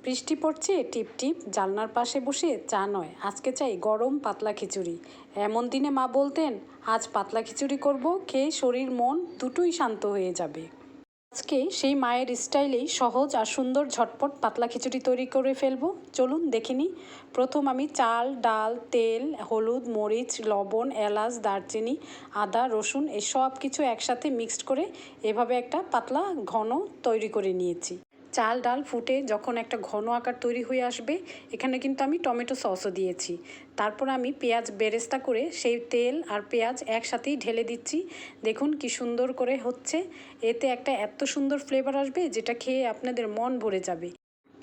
বৃষ্টি পড়ছে টিপ টিপ, জানলার পাশে বসে চা নয়, আজকে চাই গরম পাতলা খিচুড়ি। এমন দিনে মা বলতেন, আজ পাতলা খিচুড়ি করব, খেয়ে শরীর মন দুটোই শান্ত হয়ে যাবে। আজকে সেই মায়ের স্টাইলেই সহজ আর সুন্দর ঝটপট পাতলা খিচুড়ি তৈরি করে ফেলবো। চলুন দেখে নিই। প্রথম আমি চাল, ডাল, তেল, হলুদ, মরিচ, লবণ, এলাচ, দারচিনি, আদা, রসুন এই সব কিছু একসাথে মিক্সড করে এভাবে একটা পাতলা ঘন তৈরি করে নিয়েছি। চাল ডাল ফুটে যখন একটা ঘন আকার তৈরি হয়ে আসবে, এখানে কিন্তু আমি টমেটো সসও দিয়েছি। তারপর আমি পেঁয়াজ বেরেস্তা করে সেই তেল আর পেঁয়াজ একসাথেই ঢেলে দিচ্ছি। দেখুন কি সুন্দর করে হচ্ছে। এতে একটা এত সুন্দর ফ্লেভার আসবে যেটা খেয়ে আপনাদের মন ভরে যাবে।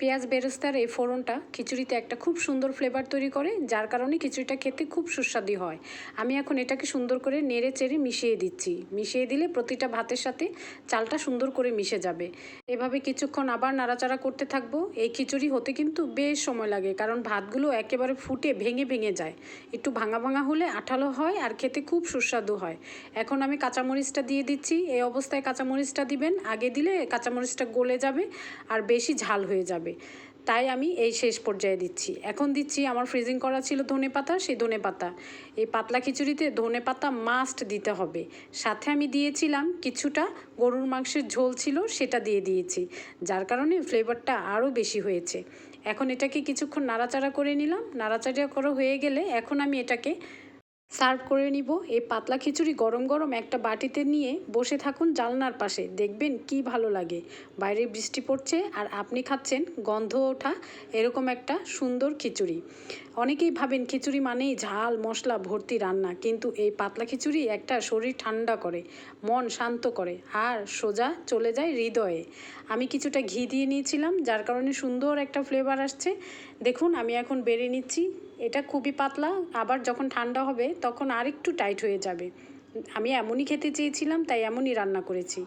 পেঁয়াজ বেরেস্তার এই ফোড়নটা খিচুড়িতে একটা খুব সুন্দর ফ্লেভার তৈরি করে, যার কারণে খিচুড়িটা খেতে খুব সুস্বাদু হয়। আমি এখন এটাকে সুন্দর করে নেড়ে চেড়ে মিশিয়ে দিচ্ছি। মিশিয়ে দিলে প্রতিটা ভাতের সাথে চালটা সুন্দর করে মিশে যাবে। এভাবে কিছুক্ষণ আবার নাড়াচাড়া করতে থাকবো। এই খিচুড়ি হতে কিন্তু বেশ সময় লাগে, কারণ ভাতগুলো একেবারে ফুটে ভেঙে ভেঙে যায়। একটু ভাঙা ভাঙা হলে আঠালো হয় আর খেতে খুব সুস্বাদু হয়। এখন আমি কাঁচামরিচটা দিয়ে দিচ্ছি। এই অবস্থায় কাঁচামরিচটা দিবেন, আগে দিলে কাঁচামরিচটা গলে যাবে আর বেশি ঝাল হয়ে যাবে। তাই আমি এই শেষ পর্যায়ে দিচ্ছি। এখন দিচ্ছি আমার ফ্রিজিং করা ছিল ধনেপাতা, সেই ধনেপাতা। এই পাতলা খিচুড়িতে ধনেপাতা মাস্ট দিতে হবে। সাথে আমি দিয়েছিলাম কিছুটা গরুর মাংসের ঝোল ছিল, সেটা দিয়ে দিয়েছি, যার কারণে ফ্লেভারটা আরও বেশি হয়েছে। এখন এটাকে কিছুক্ষণ নাড়াচাড়া করে নিলাম। নাড়াচাড়া করা হয়ে গেলে এখন আমি এটাকে সার্ভ করে নিব। এই পাতলা খিচুড়ি গরম গরম একটা বাটিতে নিয়ে বসে থাকুন জানলার পাশে, দেখবেন কি ভালো লাগে। বাইরে বৃষ্টি পড়ছে আর আপনি খাচ্ছেন গন্ধ ওঠা এরকম একটা সুন্দর খিচুড়ি। অনেকেই ভাবেন খিচুড়ি মানেই ঝাল মশলা ভর্তি রান্না, কিন্তু এই পাতলা খিচুড়ি একটা শরীর ঠান্ডা করে, মন শান্ত করে আর সোজা চলে যায় হৃদয়ে। আমি কিছুটা ঘি দিয়ে নিয়েছিলাম, যার কারণে সুন্দর একটা ফ্লেভার আসছে। দেখুন আমি এখন বেড়ে নিচ্ছি। এটা খুবই পাতলা, আবার যখন ঠান্ডা হবে তখন আরেকটু টাইট হয়ে যাবে। আমি এমনই খেতে চেয়েছিলাম, তাই এমনই রান্না করেছি।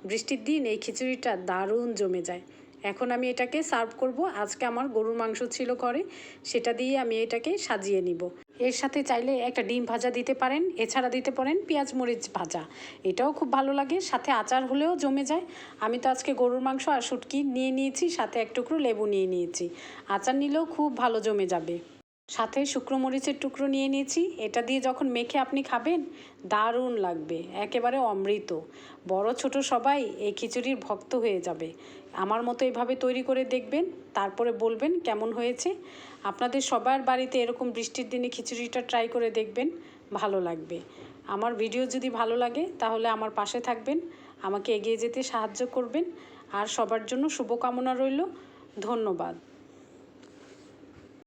বৃষ্টির দিন এই খিচুড়িটা দারুণ জমে যায়। এখন আমি এটাকে সার্ভ করব। আজকে আমার গরুর মাংস ছিল ঘরে, সেটা দিয়ে আমি এটাকে সাজিয়ে নিব। এর সাথে চাইলে একটা ডিম ভাজা দিতে পারেন, এছাড়া দিতে পারেন পেঁয়াজ মরিচ ভাজা, এটাও খুব ভালো লাগে। সাথে আচার হলেও জমে যায়। আমি তো আজকে গরুর মাংস আর শুটকি নিয়ে নিয়েছি, সাথে এক টুকরো লেবু নিয়ে নিয়েছি। আচার নিলেও খুব ভালো জমে যাবে। সাথে শুকনো মরিচের টুকরো নিয়ে নিয়েছি। এটা দিয়ে যখন মেখে আপনি খাবেন, দারুণ লাগবে, একেবারে অমৃত। বড় ছোট সবাই এই খিচুড়ির ভক্ত হয়ে যাবে। আমার মতো এভাবে তৈরি করে দেখবেন, তারপরে বলবেন কেমন হয়েছে। আপনাদের সবার বাড়িতে এরকম বৃষ্টির দিনে খিচুড়িটা ট্রাই করে দেখবেন, ভালো লাগবে। আমার ভিডিও যদি ভালো লাগে তাহলে আমার পাশে থাকবেন, আমাকে এগিয়ে যেতে সাহায্য করবেন। আর সবার জন্য শুভকামনা রইল। ধন্যবাদ।